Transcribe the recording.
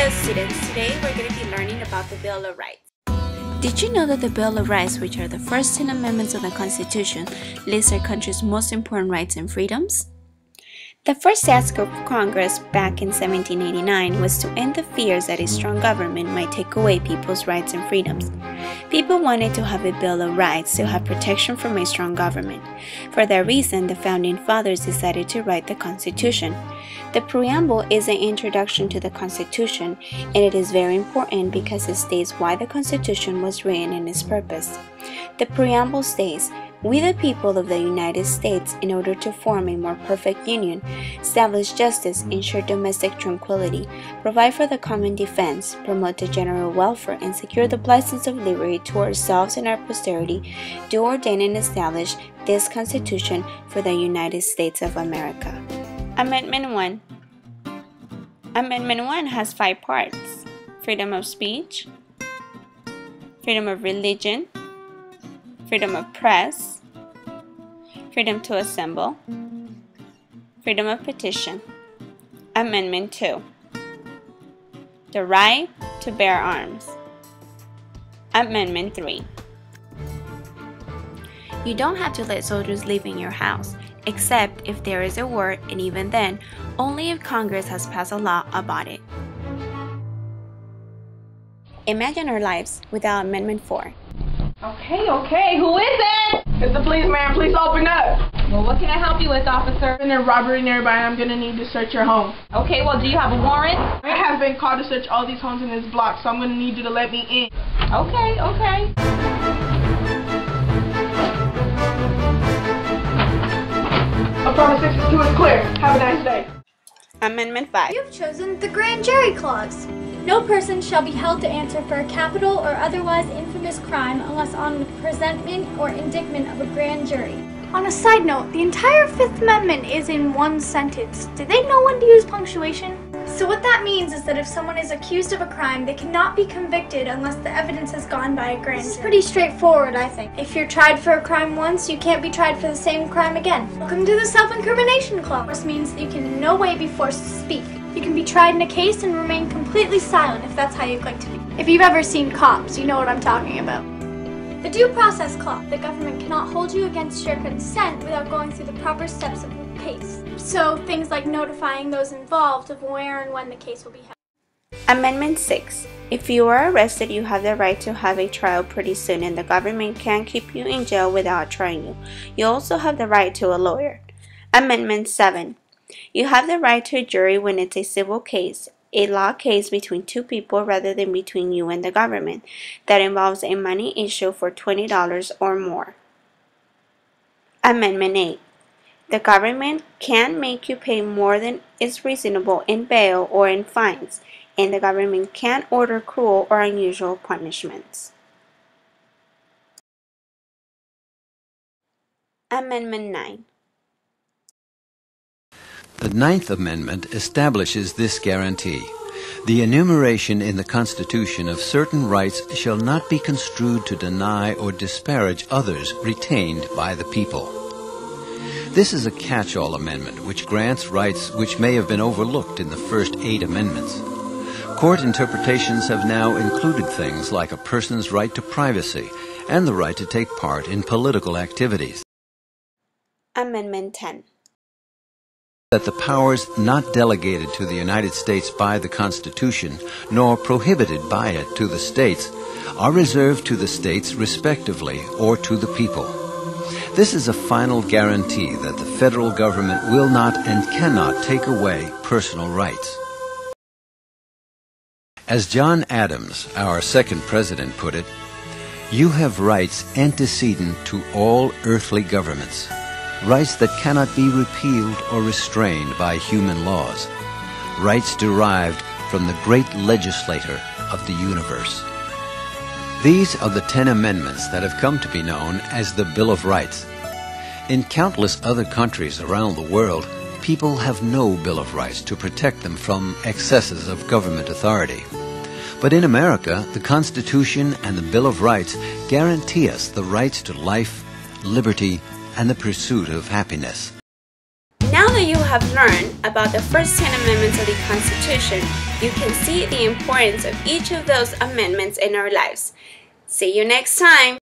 Hello students, today we're going to be learning about the Bill of Rights. Did you know that the Bill of Rights, which are the first 10 amendments of the Constitution, lists our country's most important rights and freedoms? The first act of Congress back in 1789 was to end the fears that a strong government might take away people's rights and freedoms. People wanted to have a Bill of Rights to have protection from a strong government. For that reason, the Founding Fathers decided to write the Constitution. The preamble is an introduction to the Constitution, and it is very important because it states why the Constitution was written and its purpose. The preamble states, "We the people of the United States, in order to form a more perfect union, establish justice, ensure domestic tranquility, provide for the common defense, promote the general welfare, and secure the blessings of liberty to ourselves and our posterity, do ordain and establish this Constitution for the United States of America." Amendment 1. Amendment 1 has 5 parts: freedom of speech, freedom of religion, freedom of press, freedom to assemble, freedom of petition. Amendment 2. The right to bear arms. Amendment 3. You don't have to let soldiers live in your house, except if there is a war, and even then, only if Congress has passed a law about it. Imagine our lives without Amendment 4. Okay, who is it? It's the policeman. Please open up. Well, what can I help you with, officer? Been a robbery nearby. I'm gonna need to search your home. Okay, well, do you have a warrant? I have been called to search all these homes in this block, so I'm gonna need you to let me in. Okay. Apartment 62 is clear. Have a nice day. Amendment 5. You have chosen the grand jury clause. No person shall be held to answer for a capital or otherwise infamous crime unless on the presentment or indictment of a grand jury. On a side note, the entire Fifth Amendment is in one sentence. Did they know when to use punctuation? So what that means is that if someone is accused of a crime, they cannot be convicted unless the evidence has gone by a grand jury. This is pretty straightforward, I think. If you're tried for a crime once, you can't be tried for the same crime again. Welcome to the self-incrimination clause. This means that you can in no way be forced to speak. You can be tried in a case and remain completely silent if that's how you'd like to be. If you've ever seen Cops, you know what I'm talking about. The Due Process Clause. The government cannot hold you against your consent without going through the proper steps of the case. So things like notifying those involved of where and when the case will be held. Amendment 6. If you are arrested, you have the right to have a trial pretty soon, and the government can't keep you in jail without trying you. You also have the right to a lawyer. Amendment 7. You have the right to a jury when it's a civil case, a law case between two people rather than between you and the government, that involves a money issue for $20 or more. Amendment 8. The government can make you pay more than is reasonable in bail or in fines, and the government can order cruel or unusual punishments. Amendment 9. The Ninth Amendment establishes this guarantee. The enumeration in the Constitution of certain rights shall not be construed to deny or disparage others retained by the people. This is a catch-all amendment which grants rights which may have been overlooked in the first 8 amendments. Court interpretations have now included things like a person's right to privacy and the right to take part in political activities. Amendment 10. That the powers not delegated to the United States by the Constitution, nor prohibited by it to the states, are reserved to the states respectively or to the people. This is a final guarantee that the federal government will not and cannot take away personal rights. As John Adams, our second president, put it, "You have rights antecedent to all earthly governments. Rights that cannot be repealed or restrained by human laws. Rights derived from the great legislator of the universe." These are the 10 amendments that have come to be known as the Bill of Rights. In countless other countries around the world, people have no Bill of Rights to protect them from excesses of government authority. But in America, the Constitution and the Bill of Rights guarantee us the rights to life, liberty, and the pursuit of happiness. Now that you have have learned about the first 10 amendments of the Constitution, you can see the importance of each of those amendments in our lives. See you next time!